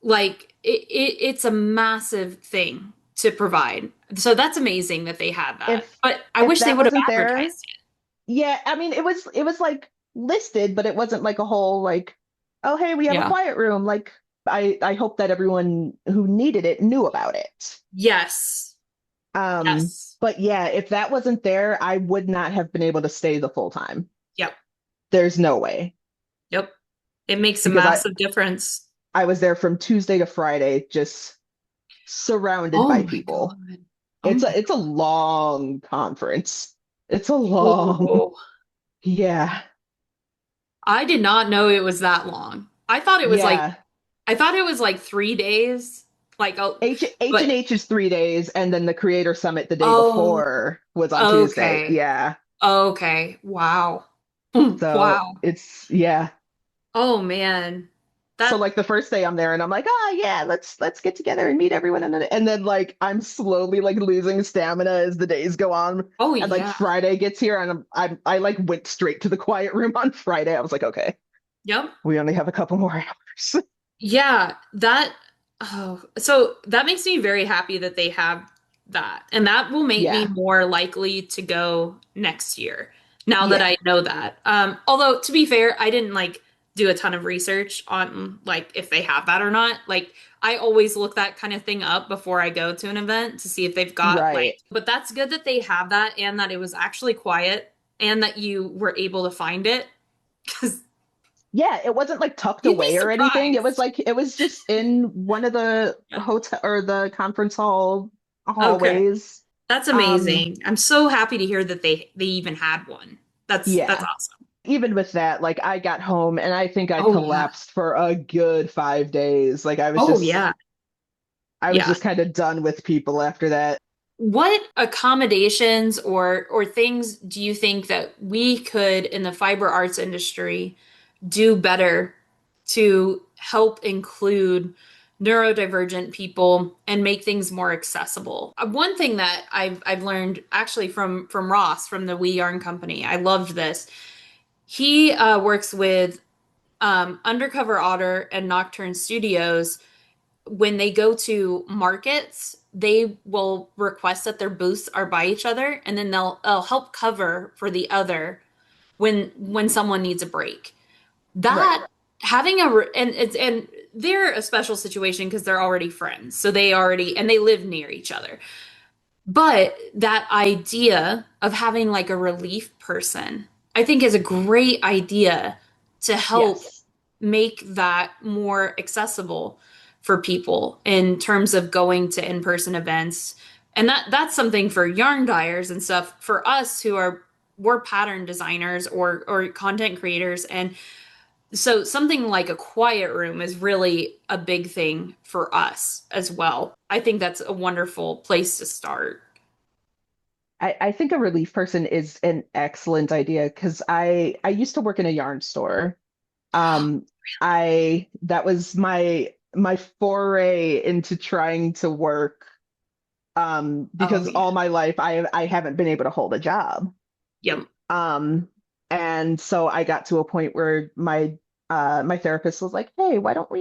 Like it's a massive thing to provide. So that's amazing that they had that. If But I if wish they that would have wasn't there, advertised it. yeah, I mean it was like listed, but it wasn't like a whole like, oh hey, we have a Yeah. quiet room. Like I hope that everyone who needed it knew about it. Yes. Yes. But yeah, if that wasn't there, I would not have been able to stay the full time. Yep. There's no way Yep. It makes a because I massive difference. I was there from Tuesday to Friday, just surrounded Oh by my people. God. Oh It's my a long conference. It's a long, God. yeah, I did not know it was that long. yeah. I thought it was like 3 days. Like oh H and but H is 3 days, and then the Creator Summit the day oh before was on Tuesday. okay. Yeah, Okay. Wow. so Wow. it's yeah. Oh man. So That like the first day I'm there, and I'm like, oh yeah, let's get together and meet everyone, and then like I'm slowly like losing stamina as the days go on, oh and like yeah. Friday gets here, and I like went straight to the quiet room on Friday. I was like, okay, Yep. we only have a couple more hours. Yeah, that oh, so that makes me very happy that they have that. And that will make me Yeah. more likely to go next year now that Yeah. I know that. Although to be fair, I didn't like do a ton of research on like if they have that or not. Like I always look that kind of thing up before I go to an event to see if they've got like, Right. but that's good that they have that and that it was actually quiet and that you were able to find it because Yeah, it wasn't like tucked you'd be away or anything. It was surprised. like it was just in one of the Yeah. hotel or the conference hall Okay. hallways. That's Um, amazing. I'm so happy to hear that they even had one. That's yeah. awesome. Even with that, like I got home and I think I Oh yeah. collapsed for a good 5 days. Like Oh yeah. I was Yeah. just kind of done with people after that. What accommodations or things do you think that we could in the fiber arts industry do better to help include neurodivergent people and make things more accessible? One thing that I've learned actually from Ross from the We Yarn Company, I loved this. He works with Undercover Otter and Nocturne Studios. When they go to markets, they will request that their booths are by each other, and then they'll help cover for the other when someone needs a break. Right. That having a and it's and they're a special situation because they're already friends, so they already and they live near each other. But that idea of having like a relief person, I think is a great idea to help Yes. make that more accessible for people in terms of going to in-person events. And that's something for yarn dyers and stuff. For us who are we're pattern designers or content creators, and so something like a quiet room is really a big thing for us as well. I think that's a wonderful place to start. I think a relief person is an excellent idea because I used to work in a yarn store. I that was my foray into trying to work Oh because yeah. all my life I haven't been able to hold a job. Yep. Um, and so I got to a point where my therapist was like, "Hey, why don't we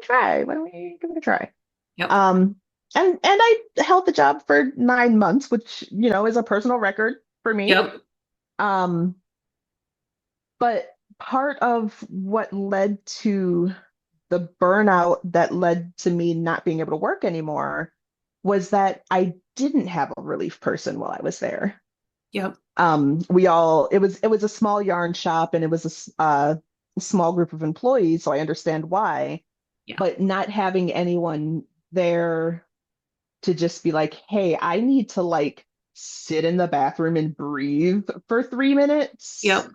try? Why don't we give it a try?" Yep. Um, and I held the job for 9 months, which is a personal record for me. Yep. Um, but part of what led to the burnout that led to me not being able to work anymore was that I didn't have a relief person while I was there. Yep. It was a small yarn shop and it was a small group of employees, so I understand why. Yeah. But not having anyone there to just be like, hey, I need to like sit in the bathroom and breathe for 3 minutes. Yep.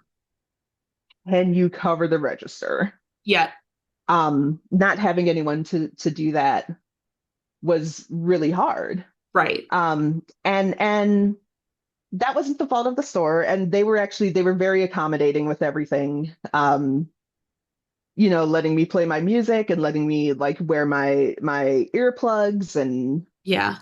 Can you cover the register? Yeah. Not having anyone to do that was really hard. Right. And that wasn't the fault of the store, and they were very accommodating with everything. Letting me play my music and letting me like wear my earplugs and Yeah.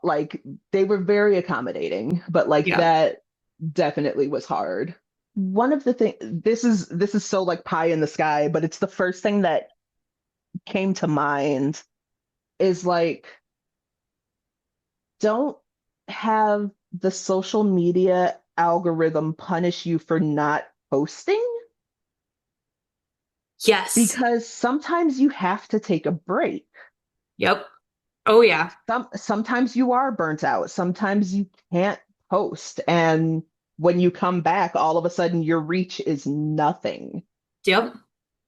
like they were very accommodating, but like Yeah. that definitely was hard. One of the things this is so like pie in the sky, but it's the first thing that came to mind is like don't have the social media algorithm punish you for not posting Yes. because sometimes you have to take a break. Yep. Oh yeah. Sometimes you are burnt out. Sometimes you can't post. And when you come back, all of a sudden your reach is nothing. Yep.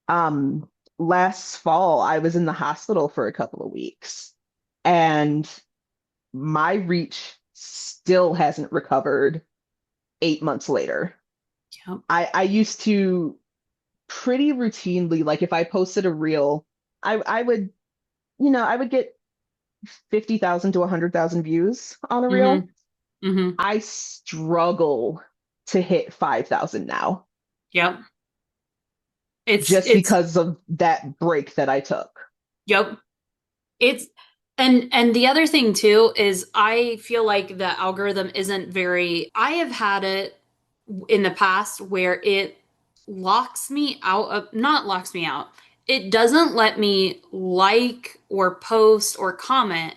Um, Last fall, I was in the hospital for a couple of weeks, and my reach still hasn't recovered 8 months later. Yep. I used to pretty routinely, like if I posted a reel, I would, I would get 50,000 to 100,000 views on a reel. Mm-hmm. Mm-hmm. I struggle to hit 5,000 now Yep. It's just it's because of that break that I took. yep. It's and the other thing too is I feel like the algorithm isn't very I have had it in the past where it locks me out of not locks me out. it doesn't let me like or post or comment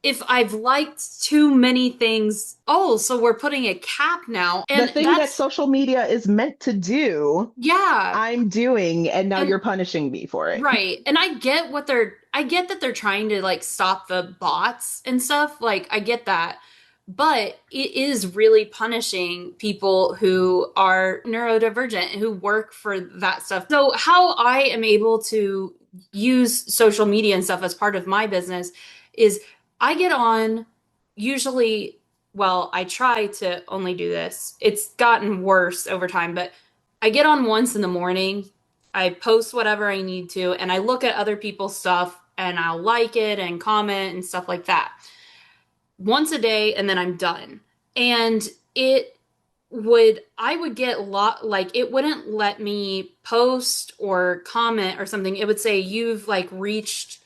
if I've liked too many things. Oh, so we're putting a cap now. The And thing that that's, social media is meant to do, yeah. I'm doing, and now And you're punishing me for it. right. And I get that they're trying to like stop the bots and stuff. Like, I get that. But it is really punishing people who are neurodivergent, who work for that stuff. So, how I am able to use social media and stuff as part of my business is I get on usually, well, I try to only do this. It's gotten worse over time, but I get on once in the morning, I post whatever I need to, and I look at other people's stuff and I'll like it and comment and stuff like that once a day, and then I'm done. And I would get like it wouldn't let me post or comment or something. It would say you've like reached,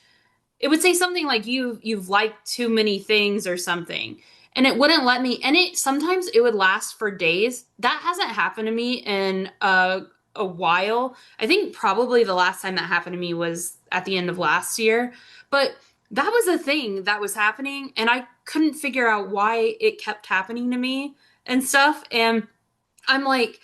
it would say something like you've liked too many things or something. And it wouldn't let me, and it sometimes it would last for days. That hasn't happened to me in a while. I think probably the last time that happened to me was at the end of last year. But that was a thing that was happening, and I couldn't figure out why it kept happening to me and stuff. And I'm like,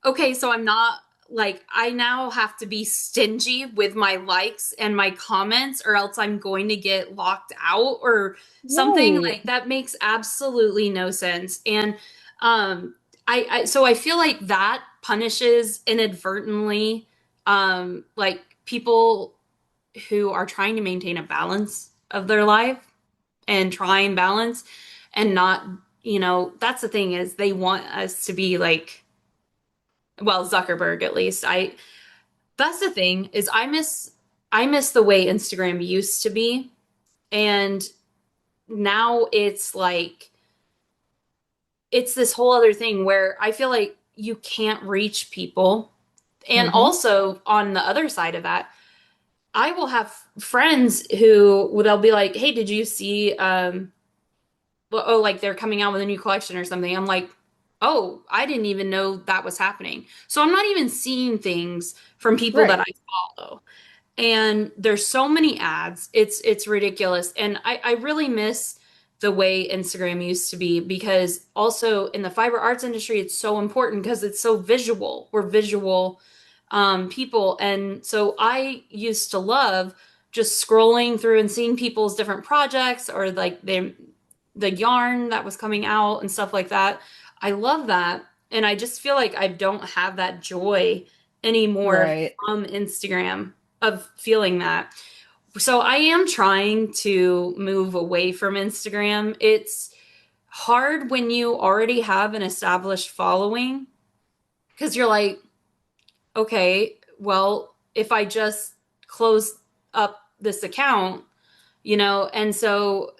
okay, so I'm not like, I now have to be stingy with my likes and my comments, or else I'm going to get locked out or something. Right. Like, that makes absolutely no sense. And so I feel like that punishes inadvertently like people who are trying to maintain a balance of their life and try and balance and not, that's the thing, is they want us to be like, well, Zuckerberg at least. That's the thing, is I miss the way Instagram used to be. And now it's like it's this whole other thing where I feel like you can't reach people. And Mm-hmm. also on the other side of that, I will have friends who they'll be like, "Hey, did you see well, oh, like they're coming out with a new collection or something." I'm like, "Oh, I didn't even know that was happening." So I'm not even seeing things from people that Right. I follow. And there's so many ads. It's ridiculous. And I really miss the way Instagram used to be, because also in the fiber arts industry, it's so important because it's so visual. We're visual people. And so I used to love just scrolling through and seeing people's different projects, or like the yarn that was coming out and stuff like that. I love that. And I just feel like I don't have that joy anymore Right. from Instagram of feeling that. So I am trying to move away from Instagram. It's hard when you already have an established following, because you're like, okay, well, if I just close up this account, and so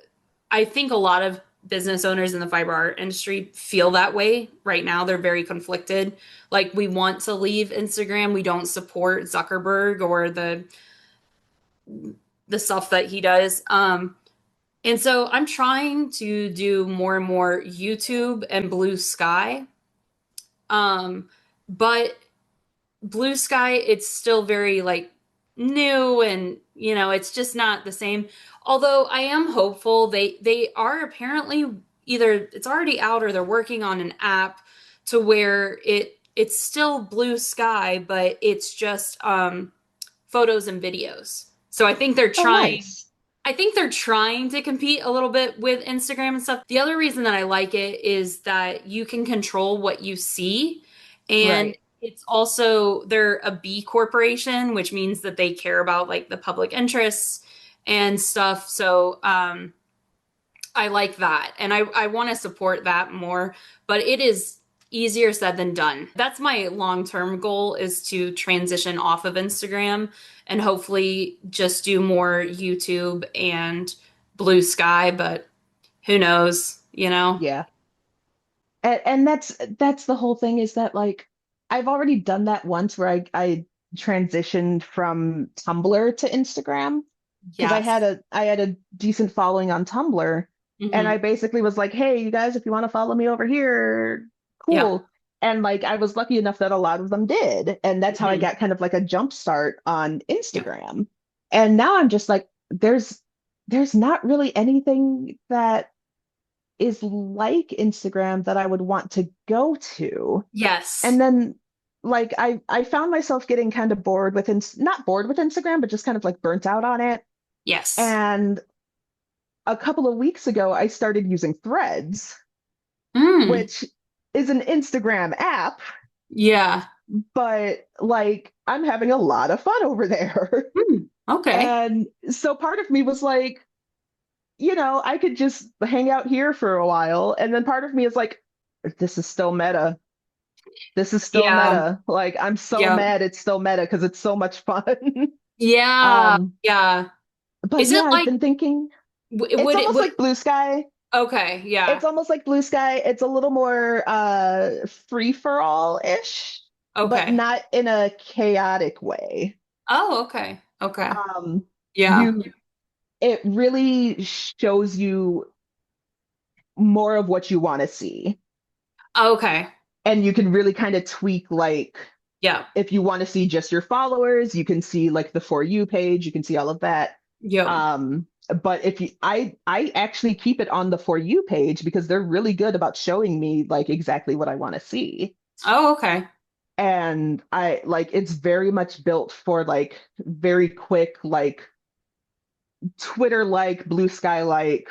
I think a lot of business owners in the fiber art industry feel that way right now. They're very conflicted. Like, we want to leave Instagram. We don't support Zuckerberg or the stuff that he does. And so I'm trying to do more and more YouTube and Blue Sky. But Blue Sky, it's still very like new, and it's just not the same. Although I am hopeful, they are apparently either it's already out or they're working on an app to where it's still Blue Sky, but it's just photos and videos. So Oh, nice. I think they're trying to compete a little bit with Instagram and stuff. The other reason that I like it is that you can control what you see. And Right. it's also, they're a B corporation, which means that they care about like the public interests and stuff. So I like that. And I want to support that more, but it is easier said than done. That's my long-term goal, is to transition off of Instagram and hopefully just do more YouTube and Blue Sky, but who knows? Yeah. And that's the whole thing, is that like I've already done that once where I transitioned from Tumblr to Instagram, because Yes. I had a decent following on Tumblr, and Hmm. I basically was like, "Hey, you guys, if you want to follow me over here, Yep. cool." And like I was lucky enough that a lot of them did. And that's how I Mhm. got kind of like a jump start on Yeah. Instagram. And now I'm just like, there's not really anything that is like Instagram that I would want to go to. And Yes. then like I found myself getting kind of bored with not bored with Instagram, but just kind of like burnt out on it. Yes. And a couple of weeks ago, I started using Threads, Mm. which is an Instagram app, Yeah. but like I'm having a lot of fun over there. Mm. Okay. And so part of me was like, I could just hang out here for a while. And then part of me is like, this is still meta. This is still Yeah. meta. Like I'm so Yeah. mad it's still meta because it's so much fun. Yeah. Um, Yeah. but Is yeah, it I've like been thinking it's would it almost would like Blue Sky. okay, yeah. It's almost like Blue Sky. It's a little more free for all-ish, but Okay. not in a chaotic way. Oh, okay. Okay. Um, Yeah. you it really shows you more of what you want to see. Okay. And you can really kind of tweak like Yeah. if you want to see just your followers, you can see like the For You page, you can see all of that. Yep. But if you I actually keep it on the For You page because they're really good about showing me like exactly what I want to see. Oh, okay. And I like it's very much built for like very quick, like Twitter like, Blue Sky like,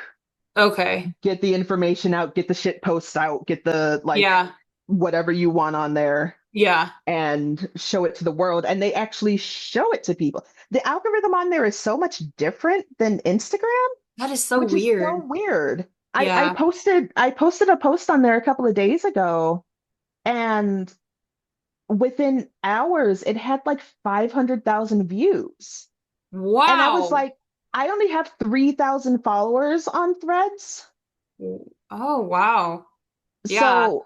Okay. get the information out, get the shit posts out, get the like Yeah. whatever you want on there Yeah. and show it to the world. And they actually show it to people. The algorithm on there is so much different than Instagram, That is so which is so weird. weird. Yeah. I posted a post on there a couple of days ago, and within hours it had like 500,000 views. And I was Wow. like, I only have 3,000 followers on Threads. Oh, wow. Yeah. So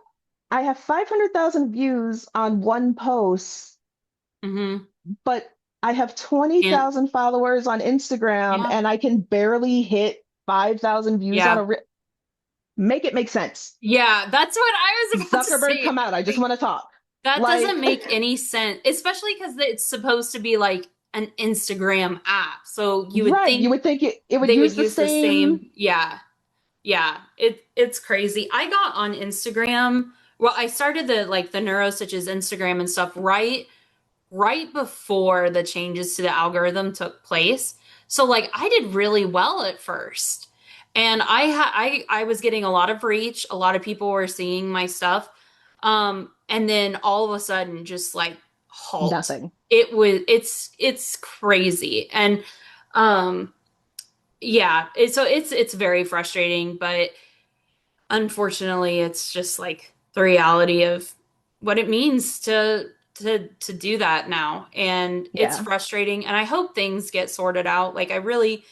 I have 500,000 views on one post, Mm-hmm. but I have And 20,000 followers on Instagram yeah. and I can barely hit 5,000 views on Yeah. a make it make sense. Yeah. That's what I was about to Zuckerberg, say. come out. I just want to talk. That doesn't Like, make any sense, especially because it's supposed to be like an Instagram app. So you would right. You think would think it would they would use the use the same. same. Yeah. Yeah. It's crazy. I got on Instagram. Well, I started the NeuroStitches Instagram and stuff right before the changes to the algorithm took place. So like I did really well at first. And I was getting a lot of reach. A lot of people were seeing my stuff. And then all of a sudden just like halt. Nothing. It's crazy. And um yeah, it's very frustrating, but unfortunately it's just like the reality of what it means to do that now. And it's Yeah. frustrating, and I hope things get sorted out. Like I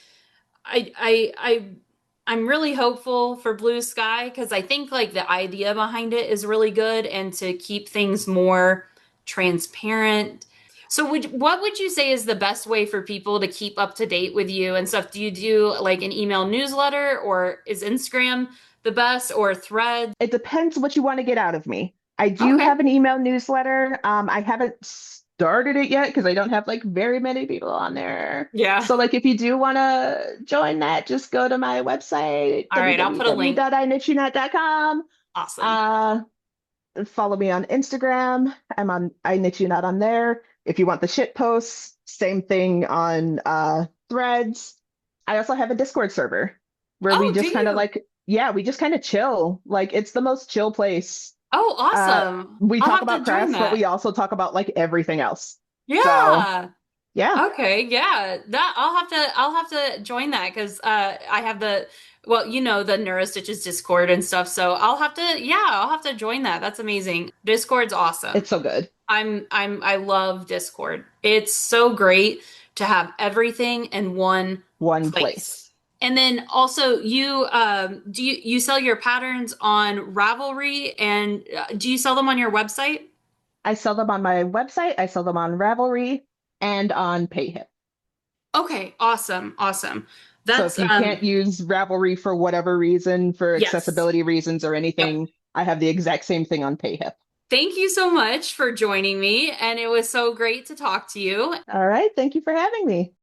I'm really hopeful for Blue Sky because I think like the idea behind it is really good, and to keep things more transparent. So what would you say is the best way for people to keep up to date with you and stuff? Do you do like an email newsletter, or is Instagram the best, or Threads? It depends what you want to get out of me. I do Okay. have an email newsletter. I haven't started it yet because I don't have like very many people on there. Yeah. So like if you do want to join that, just go to my website, All right, I'll put a link. www.iknituknot.com. Awesome. Uh, Follow me on Instagram. I'm on iknituknot on there. If you want the shit posts, same thing on Threads. I also have a Discord server where we Oh, do just kind of you? like, yeah, we just kind of chill. Like it's the most chill place. Oh, Uh, awesome. we I'll talk have to about join crafts, but that. we also talk about like everything else. So Yeah. yeah, Okay, yeah. That I'll have to join that because I have the well, the NeuroStitches Discord and stuff. So I'll have to join that. That's amazing. Discord's awesome. it's so good. I love Discord. It's so great to have everything in one One place. place. And then also you do you sell your patterns on Ravelry, and do you sell them on your website? I sell them on my website. I sell them on Ravelry and on PayHip. Okay, awesome. Awesome. So That's if you can't use Ravelry for whatever reason, for yes. accessibility reasons or Yep. anything, I have the exact same thing on PayHip. Thank you so much for joining me, and it was so great to talk to you. All right. Thank you for having me.